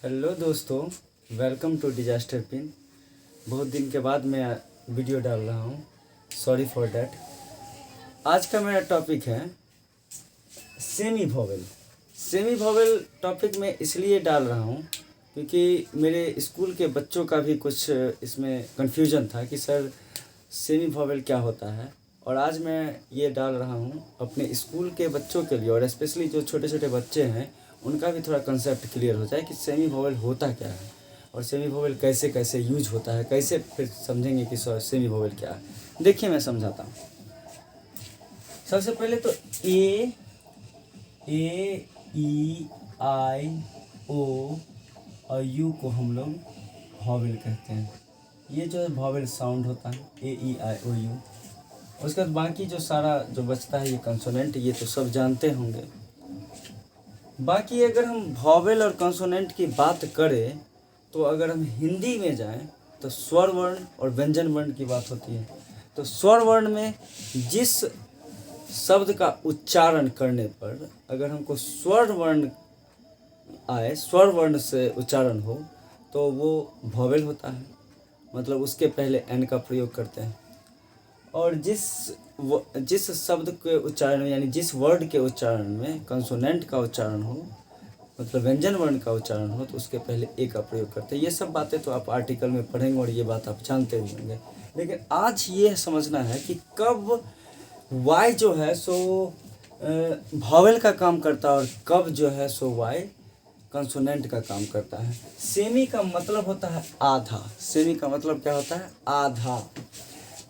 Hello दोस्तों, welcome to disaster pin. बहुत दिन के बाद मैं वीडियो डाल रहा हूँ, सॉरी फॉर डैट। आज का मेरा टॉपिक है semi vowel. Semi vowel topic में इसलिए डाल रहा हूँ क्योंकि मेरे स्कूल के बच्चों का भी कुछ इसमें कन्फ्यूजन था कि सर सेमी वोवेल क्या होता है। और आज मैं ये डाल रहा हूँ अपने स्कूल के बच्चों के लिए, और स्पेशली जो छोटे छोटे बच्चे हैं उनका भी थोड़ा कंसेप्ट क्लियर हो जाए कि सेमी वोवेल होता क्या है और सेमी वोवेल कैसे कैसे यूज होता है, कैसे फिर समझेंगे कि सेमी वोवेल क्या है। देखिए मैं समझाता हूँ। सबसे पहले तो ए ई आई ओ और यू को हम लोग वोवेल कहते हैं। ये जो वोवेल साउंड होता है ए ई आई ओ यू। उसके बाद बाकी जो सारा जो बचता है ये कंसोनेंट, ये तो सब जानते होंगे। बाकी अगर हम वोवेल और कंसोनेंट की बात करें तो अगर हम हिंदी में जाएं तो स्वर वर्ण और व्यंजन वर्ण की बात होती है। तो स्वर वर्ण में जिस शब्द का उच्चारण करने पर अगर हमको स्वर वर्ण आए, स्वर वर्ण से उच्चारण हो, तो वो वोवेल होता है। मतलब उसके पहले एन का प्रयोग करते हैं। और जिस शब्द के उच्चारण में यानी जिस वर्ड के उच्चारण में कंसोनेंट का उच्चारण हो, मतलब व्यंजन वर्ण का उच्चारण हो, तो उसके पहले ए का प्रयोग करते हैं। ये सब बातें तो आप आर्टिकल में पढ़ेंगे और ये बात आप जानते ही होंगे। लेकिन आज ये समझना है कि कब वाई जो है सो वोवेल का काम करता है और कब जो है सो वाई कंसोनेंट का काम करता है। सेमी का मतलब होता है आधा। सेमी का मतलब क्या होता है? आधा।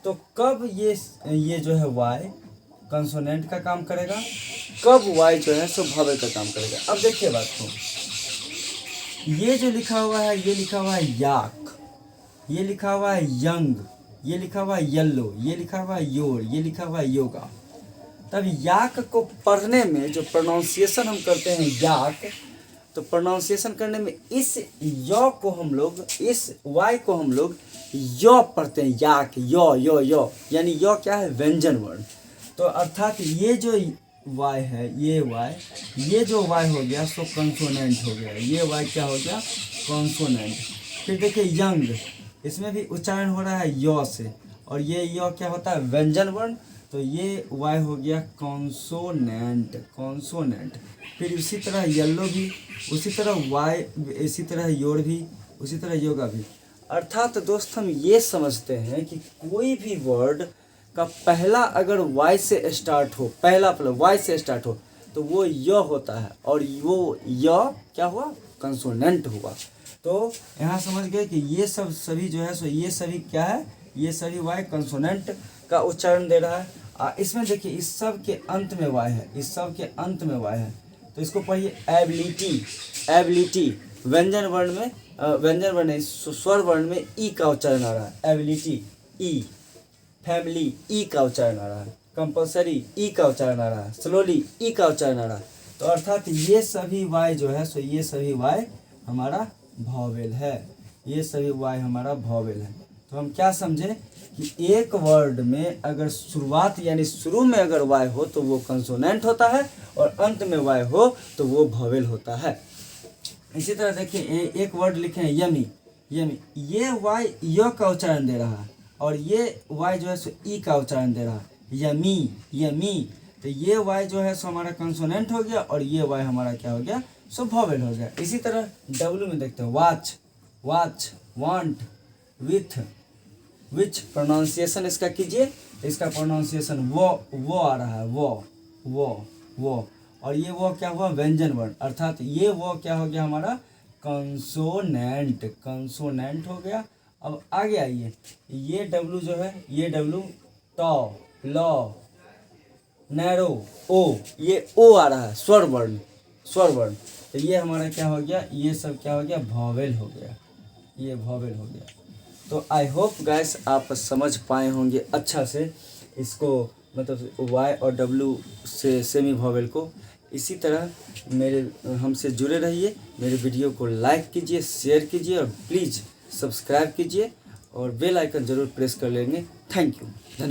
तो कब ये जो है वाई कंसोनेंट का काम करेगा, कब वाई जो है सो वोवेल का काम करेगा। अब देखिए बात को, ये जो लिखा हुआ है ये लिखा हुआ है याक, ये लिखा हुआ है यंग, ये लिखा हुआ है येलो, ये लिखा हुआ है योर, ये लिखा हुआ है योगा। तब याक को पढ़ने में जो प्रोनाउंसिएशन हम करते हैं याक, तो प्रोनाउंसिएशन करने में इस यो को हम लोग, इस वाई को हम लोग यो पढ़ते हैं। याक, यो यो यो, यानी यो क्या है? व्यंजन वर्ण। तो अर्थात ये जो वाई है, ये वाई, ये जो वाई हो गया सो कंसोनेंट हो गया। ये वाई क्या हो गया? कंसोनेंट। फिर देखिए यंग, इसमें भी उच्चारण हो रहा है यो से, और ये यो क्या होता है? व्यंजन वर्ण। तो ये वाई हो गया कॉन्सोनेंट, कॉन्सोनेंट। फिर उसी तरह येलो भी, उसी तरह वाई, इसी तरह योर भी, उसी तरह योगा भी। अर्थात दोस्त हम ये समझते हैं कि कोई भी वर्ड का पहला अगर वाई से स्टार्ट हो, पहला वाई से स्टार्ट हो, तो वो य होता है, और वो य क्या हुआ? कंसोनेंट हुआ। तो यहाँ समझ गए कि ये सब सभी जो है सो ये सभी क्या है? ये सभी वाई कंसोनेंट का उच्चारण दे रहा है। इसमें देखिए इस सब के अंत में वाई है, इस सब के अंत में वाई है। तो इसको पढ़िए एबिलिटी। एबिलिटी व्यंजन वर्ण में, व्यंजन वर्ण नहीं, स्वर वर्ण में ई का उच्चारण आ रहा है। एबिलिटी ई। फैमिली ई का उच्चारण आ रहा है। कंपल्सरी ई का उच्चारण आ रहा है। स्लोली ई का उच्चारण आ रहा है। तो अर्थात ये सभी वाई जो है सो ये सभी वाई हमारा वोवेल है। ये सभी वाई हमारा वोवेल है। तो हम क्या समझे कि एक वर्ड में अगर शुरुआत यानी शुरू में अगर वाई हो तो वो कंसोनेंट होता है, और अंत में वाई हो तो वो वोवेल होता है। इसी तरह देखिए एक वर्ड लिखे हैं यमी। यमी, ये वाई य का उच्चारण दे रहा है, और ये वाई जो है सो ई का उच्चारण दे रहा है। Yummy, yummy. तो ये वाई जो है सो हमारा कंसोनेंट हो गया, और ये वाई हमारा क्या हो गया? सो वोवेल हो गया। इसी तरह डब्ल्यू में देखते हैं watch, watch, want, with, which. Pronunciation इसका कीजिए, इसका प्रोनाउंसिएशन वो आ रहा है, वो। और ये वो क्या हुआ? व्यंजन वर्ण। अर्थात ये वो क्या हो गया? हमारा कंसोनेंट, कंसोनेंट हो गया। अब आगे आइए, ये डब्लू जो है, ये डब्लू टॉ, लॉ, नैरो, ओ, ये ओ आ रहा है, स्वर वर्ण, स्वर वर्ण। तो ये हमारा क्या हो गया? ये सब क्या हो गया? वोवेल हो गया। ये वोवेल हो गया। तो आई होप गाइस आप समझ पाए होंगे अच्छा से इसको, मतलब वाई और डब्लू से सेमी वोवेल को। इसी तरह मेरे हमसे जुड़े रहिए, मेरे वीडियो को लाइक कीजिए, शेयर कीजिए, और प्लीज़ सब्सक्राइब कीजिए, और बेल आइकन ज़रूर प्रेस कर लेंगे। थैंक यू, धन्यवाद।